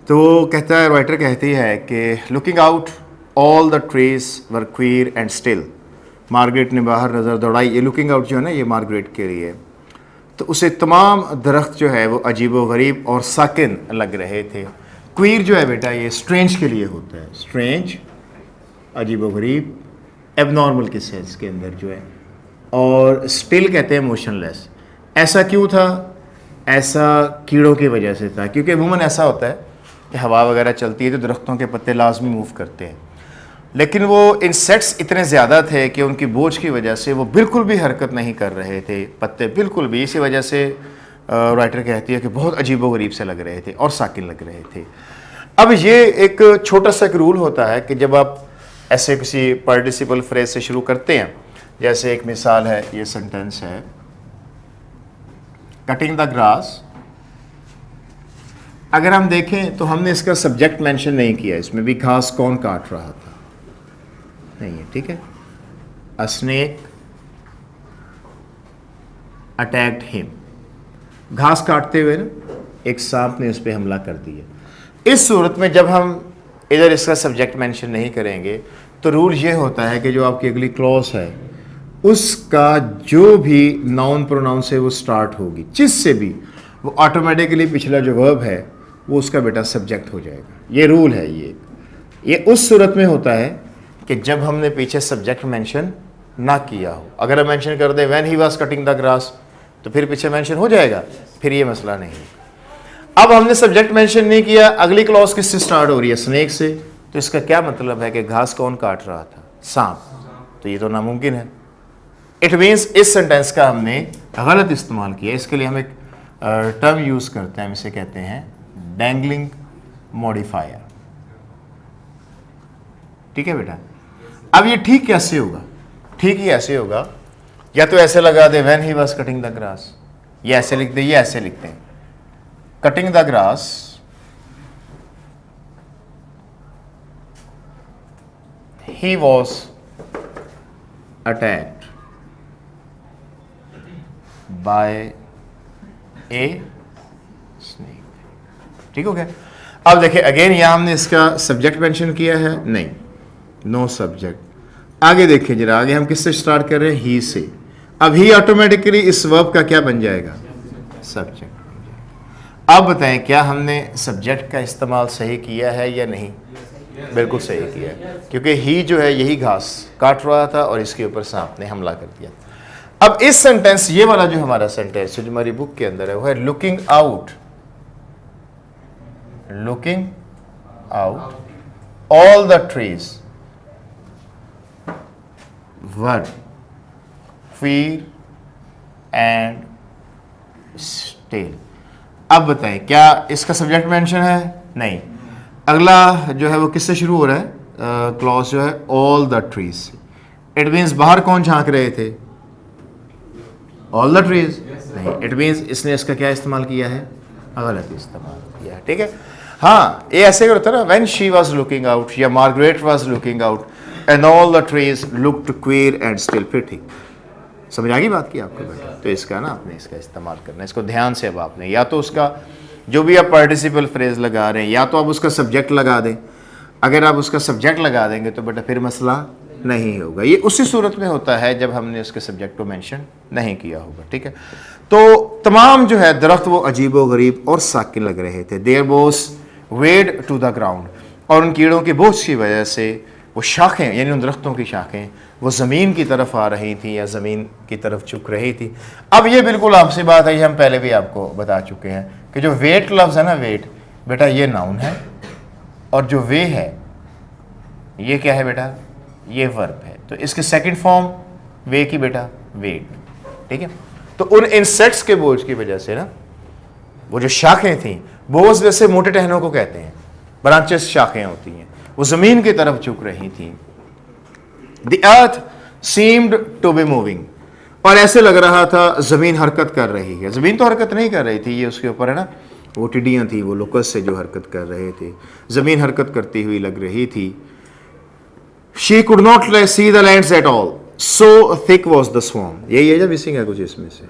तो कहता है, राइटर कहती है कि looking out all the trees were queer and still. Margaret ने बाहर नज़र दौड़ाई। ये लुकिंग आउट जो है ना, ये मार्गरेट के लिए। तो उसे तमाम दरख्त जो है वो अजीब व गरीब और साकिन लग रहे थे। क्वीर जो है बेटा ये स्ट्रेंज के लिए होता है, स्ट्रेंज, अजीब व गरीब, एबनॉर्मल के सेंस के अंदर जो है, और स्टिल कहते हैं मोशनलेस। ऐसा क्यों था? ऐसा कीड़ों की वजह से था, क्योंकि अमूमन ऐसा होता है कि हवा वगैरह चलती है तो दरख्तों के पत्ते लाजमी मूव करते हैं, लेकिन वो इंसेक्ट्स इतने ज़्यादा थे कि उनकी बोझ की वजह से वो बिल्कुल भी हरकत नहीं कर रहे थे, पत्ते बिल्कुल भी। इसी वजह से राइटर कहती है कि बहुत अजीब व गरीब से लग रहे थे और साकिन लग रहे थे। अब ये एक छोटा सा एक रूल होता है कि जब आप ऐसे किसी पार्टिसिपल फ्रेज से शुरू करते हैं, जैसे एक मिसाल है, ये सेंटेंस है, कटिंग द ग्रास। अगर हम देखें तो हमने इसका सब्जेक्ट मेंशन नहीं किया, इसमें भी घास कौन काट रहा था नहीं है, ठीक है। अ स्नेक अटैक्ड हिम, घास काटते हुए ना एक सांप ने उस पर हमला कर दिया। इस सूरत में जब हम इधर इसका सब्जेक्ट मेंशन नहीं करेंगे तो रूल ये होता है कि जो आपकी अगली क्लॉज है उसका जो भी नाउन प्रोनाउन से वो स्टार्ट होगी, जिससे भी, वो ऑटोमेटिकली पिछला जो वर्ब है वो उसका बेटा सब्जेक्ट हो जाएगा। ये रूल है। ये उस सूरत में होता है कि जब हमने पीछे सब्जेक्ट मेंशन ना किया हो। अगर हम मेंशन कर दें when he was cutting the grass तो फिर पीछे मेंशन हो जाएगा, फिर ये मसला नहीं। अब हमने सब्जेक्ट मेंशन नहीं किया, अगली क्लॉज किससे स्टार्ट हो रही है? स्नेक से। तो इसका क्या मतलब है कि घास कौन काट रहा था? सांप। तो ये तो नामुमकिन है। इट मीन्स इस सेंटेंस का हमने गलत इस्तेमाल किया। इसके लिए हम एक टर्म यूज करते हैं, हम इसे कहते हैं डैंगलिंग मॉडिफायर। ठीक है बेटा। अब ये ठीक कैसे होगा? ठीक ही ऐसे होगा, या तो ऐसे लगा दे when he was cutting the grass, ये ऐसे लिख दे, ये ऐसे लिखते हैं cutting the grass he was attacked by a snake. ठीक हो गया। अब देखिए अगेन यहां हमने इसका सब्जेक्ट मेंशन किया है नहीं, नो सब्जेक्ट। आगे देखिए जरा, आगे हम किससे स्टार्ट कर रहे हैं? ही से। अब ही ऑटोमेटिकली इस वर्ब का क्या बन जाएगा? सब्जेक्ट बन जाएगा। अब बताएं क्या हमने सब्जेक्ट का इस्तेमाल सही किया है या नहीं? बिल्कुल सही किया है, क्योंकि ही जो है यही घास काट रहा था और इसके ऊपर सांप ने हमला कर दिया। अब इस सेंटेंस, ये वाला जो हमारा सेंटेंस है जो हमारी बुक के अंदर है, वो है looking out, looking out all the trees were queer and still. अब बताएं क्या इसका सब्जेक्ट मेंशन है? नहीं। अगला जो है वो किससे शुरू हो रहा है? क्लॉज जो है all the trees. It means बाहर कौन झांक रहे थे? ऑल द ट्रीज नहीं, इट मीन्स इसने इसका क्या इस्तेमाल किया है? गलत इस्तेमाल किया है। ठीक है। हाँ, ये ऐसे होता है ना, when she was looking out या Margaret was looking out and all the trees looked queer and still. फिर ठीक समझ आ गई बात की आपको बेटा? तो इसका ना आपने इसका इस्तेमाल करना है, इसको ध्यान से। अब आपने या तो उसका जो भी आप पार्टिसिपल फ्रेज लगा रहे हैं, या तो आप उसका सब्जेक्ट लगा दें। अगर आप उसका सब्जेक्ट लगा देंगे तो बेटा फिर मसला नहीं होगा। ये उसी सूरत में होता है जब हमने उसके सब्जेक्ट को मेंशन नहीं किया होगा। ठीक है। तो तमाम जो है दरख्त वो अजीब व गरीब और साकिन लग रहे थे। There was wed to the ground, और उन कीड़ों की बोझ की वजह से वो शाखें, यानी उन दरख्तों की शाखें, वो ज़मीन की तरफ आ रही थी या ज़मीन की तरफ झुक रही थी। अब ये बिल्कुल आपसे बात है, ये हम पहले भी आपको बता चुके हैं कि जो वेट लफ्ज़ है ना, वेट बेटा ये नाउन है, और जो वे है ये क्या है बेटा? ये वर्ब है। तो इसके सेकंड फॉर्म वे की बेटा वेट। ठीक है। तो उन इंसेक्ट्स के बोझ की वजह से ना, वो जो शाखें थी, बोझ वैसे मोटे टहनों को कहते हैं, ब्रांचेस शाखें होती हैं, वो ज़मीन की तरफ झुक रही थी। The earth seemed to be moving, और ऐसे लग रहा था ज़मीन हरकत कर रही है। ज़मीन तो हरकत नहीं कर रही थी, ये उसके ऊपर है ना वो टिड्डियाँ थी, वो लोकस से जो हरकत कर रहे थे। ज़मीन हरकत करती हुई लग रही थी। She could not see the lands at all, so thick was the swarm। यही है जब मिसिंग है कुछ इसमें से।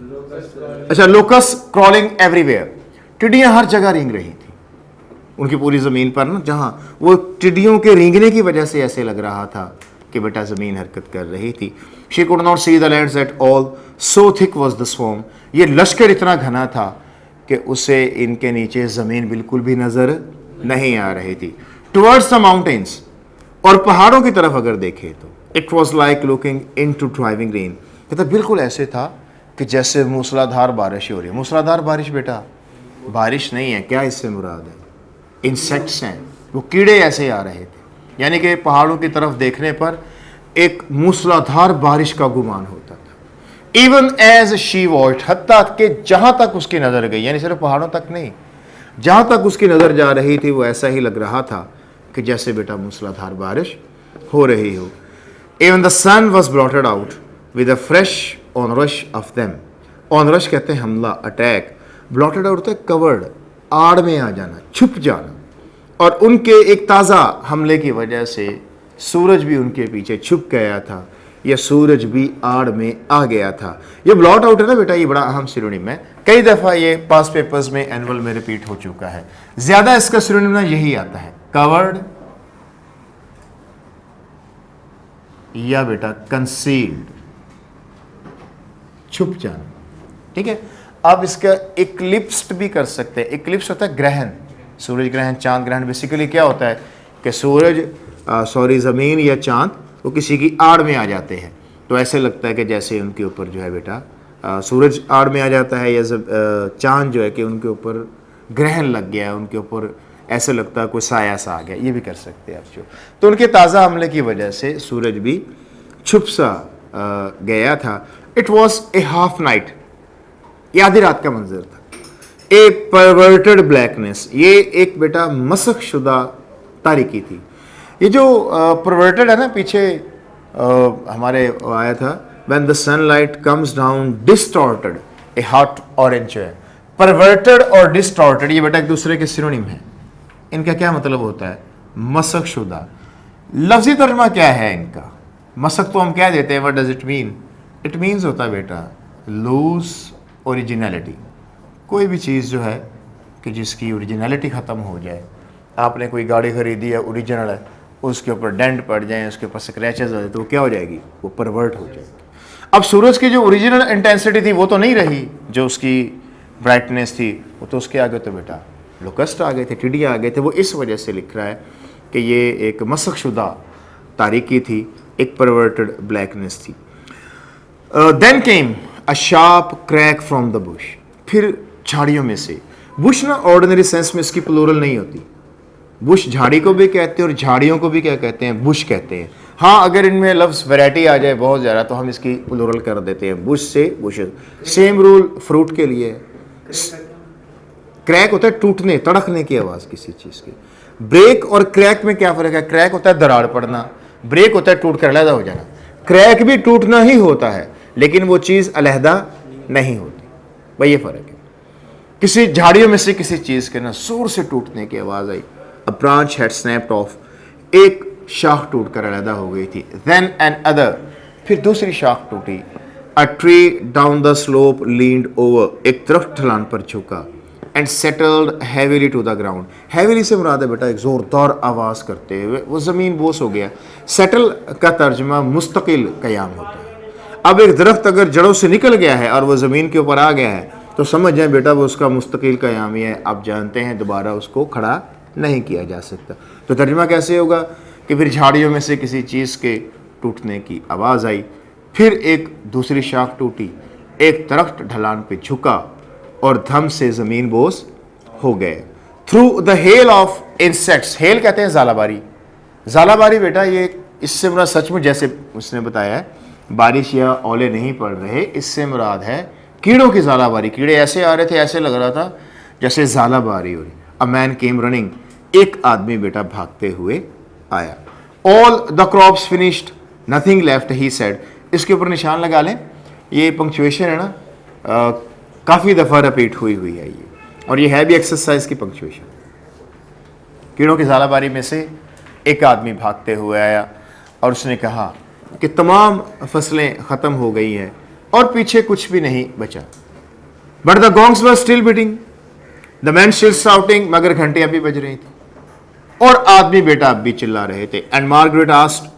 अच्छा, लोकस crawling everywhere, टिड्डियाँ हर जगह रेंग रही थी। उनकी पूरी ज़मीन पर ना, जहाँ वो टिड्डियों के रेंगने की वजह से ऐसे लग रहा था कि बेटा ज़मीन हरकत कर रही थी। She could not see the lands at all, so thick was the swarm, ये लश्कर इतना घना था कि उसे इनके नीचे ज़मीन बिल्कुल भी नज़र नहीं आ रही थी। टुवर्ड्स द माउंटेन्स, और पहाड़ों की तरफ अगर देखें तो it was like looking into driving rain, कहता बिल्कुल ऐसे था कि जैसे मूसलाधार बारिश हो रही है। मूसलाधार बारिश बेटा बारिश नहीं है, क्या इससे मुराद है? इंसेक्ट्स हैं, वो कीड़े ऐसे आ रहे थे, यानी कि पहाड़ों की तरफ देखने पर एक मूसलाधार बारिश का गुमान होता था। इवन एज शी वॉच्ड, हत्ता कि जहां तक उसकी नजर गई, यानी सिर्फ पहाड़ों तक नहीं, जहां तक उसकी नजर जा रही थी वो ऐसा ही लग रहा था कि जैसे बेटा मूसलाधार बारिश हो रही हो। Even the sun was blotted out with a fresh onrush of them, onrush कहते हैं हमला, अटैक, ब्लॉटेड आउट होता है कवर्ड, आड़ में आ जाना, छुप जाना, और उनके एक ताज़ा हमले की वजह से सूरज भी उनके पीछे छुप गया था, या सूरज भी आड़ में आ गया था। ये ब्लॉट आउट है ना बेटा, ये बड़ा अहम सिनोनिम है, कई दफ़ा ये पास पेपर्स में एनुअल में रिपीट हो चुका है। ज़्यादा इसका सिनोनिम ना यही आता है, कवर्ड या बेटा कंसील्ड, छुप जाना, ठीक है। आप इसका इक्लिप्स्ड भी कर सकते हैं। इक्लिप्स होता है ग्रहण, सूरज ग्रहण, चांद ग्रहण। बेसिकली क्या होता है कि सूरज ज़मीन या चांद वो किसी की आड़ में आ जाते हैं, तो ऐसे लगता है कि जैसे उनके ऊपर जो है बेटा सूरज आड़ में आ जाता है, या चांद जो है कि उनके ऊपर ग्रहण लग गया है, उनके ऊपर ऐसे लगता है कोई साया सा आ गया, ये भी कर सकते हैं आप जो। तो उनके ताज़ा हमले की वजह से सूरज भी छुप सा गया था। It was a half night, ये आधी रात का मंजर था। ए परवर्टेड ब्लैकनेस, ये एक बेटा मसख शुदा तारीकी थी। ये जो परवर्टेड है ना, पीछे हमारे आया था, when the sunlight comes down distorted A hot orange है। परवर्टेड और डिस्टॉर्टेड ये बेटा एक दूसरे के सिनोनिम है। इनका क्या मतलब होता है? मसख शुदा। लफ्जी तर्जमा क्या है इनका? मसख तो हम क्या देते हैं, what does it mean? It means होता है बेटा लूज ओरिजिनलिटी, कोई भी चीज़ जो है कि जिसकी ओरिजिनलिटी ख़त्म हो जाए। आपने कोई गाड़ी खरीदी है, ओरिजिनल है, उसके ऊपर डेंट पड़ जाए, उसके ऊपर स्क्रैचेस आ जाए, तो वो क्या हो जाएगी? वो परवर्ट हो जाएगी। अब सूरज की जो ओरिजिनल इंटेंसिटी थी वो तो नहीं रही, जो उसकी ब्राइटनेस थी वो तो उसके आगे तो बेटा लोकस्ट आ गए थे, टिड्डियाँ आ गए थे। वो इस वजह से लिख रहा है कि ये एक मसख शुदा तारीकी थी, एक परवर्टेड ब्लैकनेस थी। Then came a sharp crack from the bush, फिर झाड़ियों में से। बुश ना ऑर्डिनरी सेंस में इसकी प्लूरल नहीं होती। बुश झाड़ी को भी कहते हैं और झाड़ियों को भी क्या कहते हैं? बुश कहते हैं। हाँ, अगर इनमें लफ्ज़ वैरायटी आ जाए बहुत ज़्यादा तो हम इसकी प्लूरल कर देते हैं, बुश से बुशेस। सेम रूल फ्रूट के लिए। क्रैक होता है टूटने, तड़कने की आवाज़ किसी चीज़ की। ब्रेक और क्रैक में क्या फ़र्क है? क्रैक होता है दरार पड़ना, ब्रेक होता है टूट कर अलहदा हो जाना। क्रैक भी टूटना ही होता है, लेकिन वो चीज़ अलहदा नहीं होती, वही ये फ़र्क है। किसी झाड़ियों में से किसी चीज़ के ना जोर से टूटने की आवाज़ आई। A branch had snapped off, एक शाख टूट कर अलहदा हो गई थी। देन एन अदर, फिर दूसरी शाख टूटी। A tree down the slope leaned over, एक दरख्त ढलान पर झुका। And settled heavily to the ground, heavily से मुराद है बेटा एक ज़ोरदार आवाज़ करते हुए वो ज़मीन बोस हो गया। सेटल का तर्जमा मुस्तकिल क़याम होता है। अब एक दरख्त अगर जड़ों से निकल गया है और वो ज़मीन के ऊपर आ गया है तो समझ जाए बेटा वो उसका मुस्तकिल क़याम ही है। आप जानते हैं दोबारा उसको खड़ा नहीं किया जा सकता। तो तर्जमा कैसे होगा कि फिर झाड़ियों में से किसी चीज़ के टूटने की आवाज़ आई, फिर एक दूसरी शाख टूटी, एक दरख्त ढलान पे झुका और धम से ज़मीन बोस हो गए। Through the hell of insects, hello कहते हैं ज़ालाबारी। ज़ालाबारी बेटा ये इससे मुराद सचमुच जैसे उसने बताया है बारिश या ओले नहीं पड़ रहे, इससे मुराद है कीड़ों की ज़ालाबारी। कीड़े ऐसे आ रहे थे, ऐसे लग रहा था जैसे ज़ालाबारी हो रही। अ मैन केम रनिंग, एक आदमी बेटा भागते हुए आया। All the crops finished nothing left he said, इसके ऊपर निशान लगा लें, ये पंक्चुएशन है ना, काफ़ी दफ़ा रिपीट हुई है ये, और ये है भी एक्सरसाइज की पंक्चुएशन। कीड़ों की ज़ालाबारी में से एक आदमी भागते हुए आया और उसने कहा कि तमाम फसलें ख़त्म हो गई हैं और पीछे कुछ भी नहीं बचा। But the gongs were still beating, the man still shouting, मगर घंटियाँ भी बज रही थी। और आदमी बेटा अब भी चिल्ला रहे थे। एंड मार्गरेट आस्क्ड,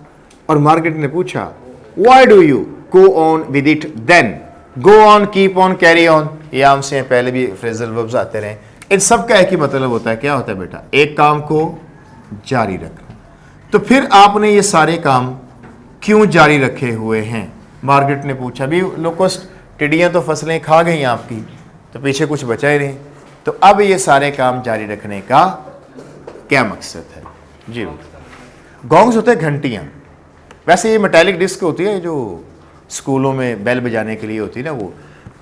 और मार्गरेट ने पूछा, why do you go on with it then, go on, keep on, carry on. ये हमसे पहले भी फ्रेजल वर्ब्स आते रहे। इन सब का एक ही मतलब होता है, क्या होता है बेटा, एक काम को जारी रखना। तो फिर आपने ये सारे काम क्यों जारी रखे हुए हैं? मार्गरेट ने पूछा। भी लोकस्ट, टिड्डियां तो फसलें खा गई आपकी, तो पीछे कुछ बचा ही नहीं, तो अब ये सारे काम जारी रखने का क्या मकसद है? जी, गॉन्ग्स होते हैं घंटियां। वैसे ये मेटालिक डिस्क होती है जो स्कूलों में बेल बजाने के लिए होती है ना, वो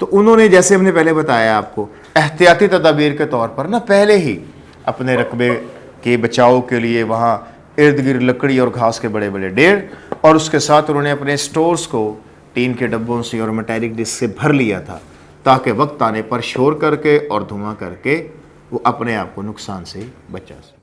तो उन्होंने, जैसे हमने पहले बताया आपको, एहतियाती तदाबीर के तौर पर ना पहले ही अपने रकबे के बचाव के लिए वहाँ इर्द गिर्द लकड़ी और घास के बड़े बड़े ढेर, और उसके साथ उन्होंने अपने स्टोर्स को टीन के डब्बों से और मेटालिक डिस्क से भर लिया था, ताकि वक्त आने पर शोर करके और धुआं करके वो अपने आप को नुकसान से बचा सके।